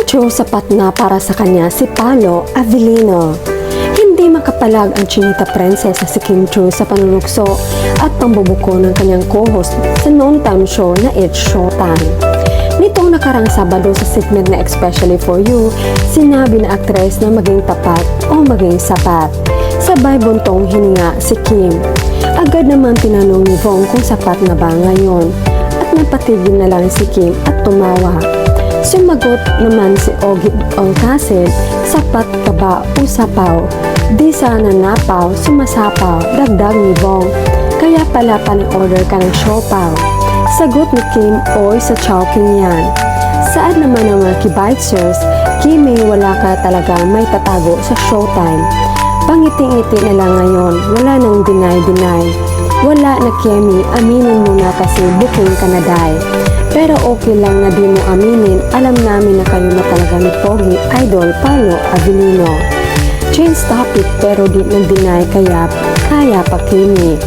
True, sapat na para sa kanya si Paolo Avellino. Hindi makapalag ang Chinita Princess si Kim Chiu sa panunukso at pambubuko ng kanyang co-host sa noontime show na It's Showtime. Nitong nakarang Sabado sa segment na Especially For You, sinabi na aktres na maging tapat o maging sapat. Sabay buntong hininga si Kim. Agad naman tinanong ni Vong kung sapat na ba ngayon at napatigil na lang si Kim at tumawa. Sumagot naman si Ogie Alcacid, sapat ka ba o sapaw? Di sana napaw, sumasapaw, dagdag ni Vong. Kaya pala pani-order ka ng siopaw. Sagot ni Kim, oy sa Chowking yan. Saan naman ang mga kibites, Kim, wala ka talagang may tatago sa Showtime. Pangiting-ngiti na lang ngayon, wala nang deny-deny. Wala na Kemi, aminin mo na kasi booking ka na dahil. Pero okay lang na di mo aminin, alam namin na kayo na talaga ni Pogi, Idol Paolo Avellino. Change topic pero di nag-deny kaya pa Kemi.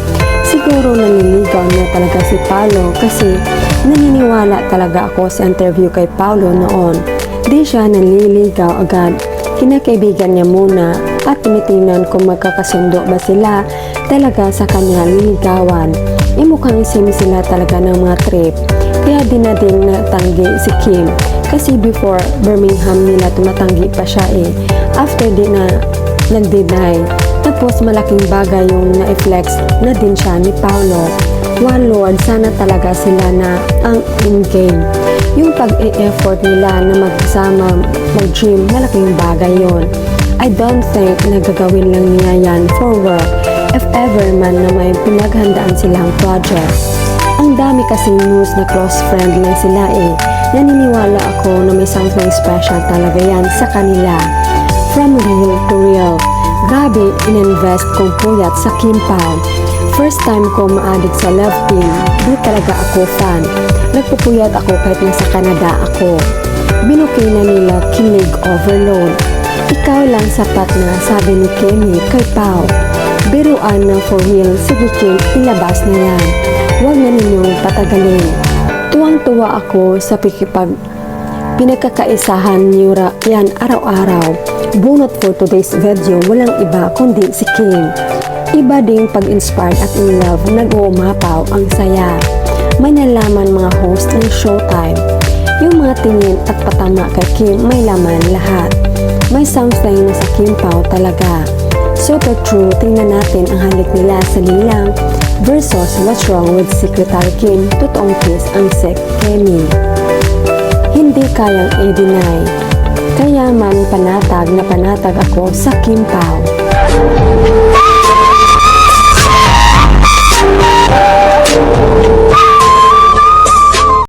Siguro naniligaw na talaga si Paolo kasi naniniwala talaga ako sa interview kay Paolo noon. Di siya nanliligaw agad. Kinakaibigan niya muna at tinitingnan kung magkakasundo ba sila talaga sa kanya liligawan. Mukhang same sila talaga ng mga trip. Kaya di na din natanggi si Kim kasi before Birmingham nila tumatanggi pa siya After di na nag-deny. Tapos malaking bagay yung na-flex na din siya ni Paolo. One Lord, sana talaga sila na ang in-game. Yung pag-e-effort nila na magsama mag-gym, malaking bagay yon. I don't think nagagawin lang niya yan for work if ever man na may pinaghandaan silang project. Ang dami kasing news na close friend lang sila Naniniwala ako na may something special talaga yan sa kanila. From real to real. Grabe, ininvest kong puyat sa Kim Pao. First time ko ma-addict sa love team, di talaga ako fan. Nagpupuyat ako kahit nasa Canada ako. Binukay na nila kilig overload. Ikaw lang sapat na, sabi ni Kemi kay Pao. Biruan na for real, sige Kim, ilabas na yan. Huwag na ninyong patagalin. Tuwang-tuwa ako sa pinagkakaisahan niyo yan araw-araw. Bunot for today's video, walang iba kundi si Kim. Iba ding pag-inspired at in love, nag-uumapaw ang saya. May nalaman mga host ng Showtime. Yung mga tingin at patama kay Kim may laman lahat. May something na sa Kim Pao talaga. Super true, tingnan natin ang halik nila sa lilang versus what's wrong with Secretary Kim, totoong kiss ang sek Kemi. Hindi kayang i-deny. Kaya man panatag na panatag ako sa Kim Pao.